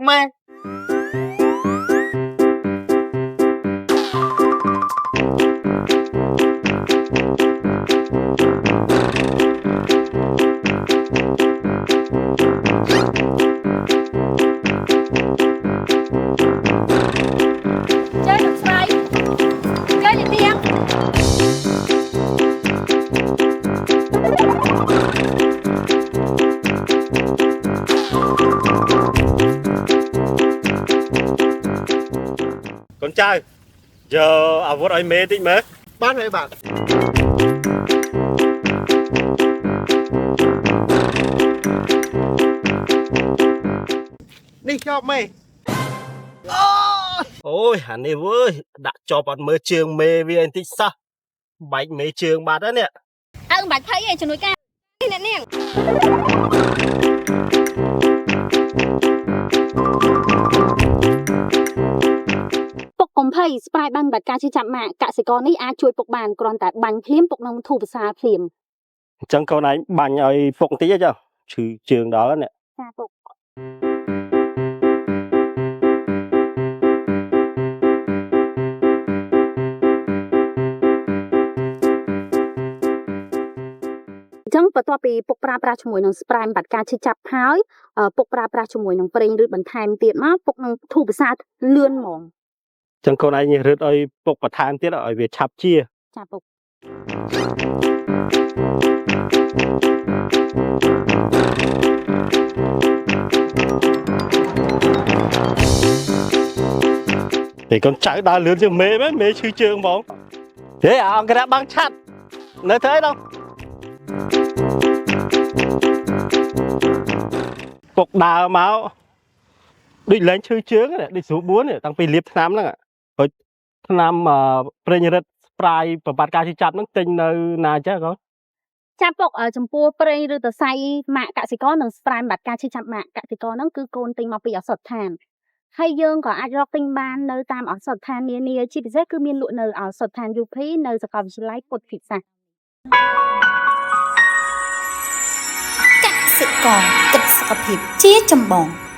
ប់ម៉ែកូនចៅយកអាវុធឲ្យមេតិចមើលបានហើយបាទនេះជាប់មេអូយអានេះវើយដាក់ជាប់អត់មើលជើងមេវាបន្តិចសោះបែកមេជើងបាត់ហើយនេះអើមិនបាច់ភ័យទេជំនួយការនេះអ្នកនាងពុកកុំភ័យស្ប្រាយបានបាត់ការជិះចាប់ម៉ាក់កសិករនេះអាចជួយពុកបានគ្រាន់តែបាញ់ភ្លាមពុកនឹងធូរភាសាភ្លាមអញ្ចឹងកូនឯងបាញ់ឲ្យពុកបន្តិចចុះឈឺជើងដល់នេះចាពុកចឹងបន្ទាប់ពីពុកប្រើប្រាស់ជាមួយនឹងស្ប្រែមបាត់ការឈឺចាប់ហើយពុកប្រើប្រាស់ជាមួយនឹងប្រេងរឹតបន្ថែមទៀតមកពុកនឹងធូរភាសាលឿនហ្មងចឹងកូនឯងរឹតឲ្យពុកបន្ថែមទៀតឲ្យវាឆាប់ជាចាពុកតែកូនចៅដើរលឿនជាងមេមែនមេឈឺជើងហ្មងហេអង្គរៈបាំងឆាត់នៅធ្វើអីដល់ពុកដើរមកដូចលែងឈឺជើងដូចស្រួលបួនតាំងពីលាបថ្នាំហ្នឹងហើយថ្នាំប្រេងរិតស្ប្រាយប្របាត់ការជិះចាប់ហ្នឹងទិញនៅណាចេះកូនចាប់ពុកចំពោះប្រេងឬតសៃម៉ាក់កសិករនិងស្ប្រែមបាត់ការជិះចាប់ម៉ាក់កសិករហ្នឹងគឺកូនទិញមកពីអសតឋានហើយយើងក៏អាចរកទិញបាននៅតាមអសតឋាននានាជាពិសេសគឺមានលក់នៅអសតឋាន UP នៅសាកលវិទ្យាល័យពុទ្ធពិសាកសិករគិតសុខភាពជាចម្បង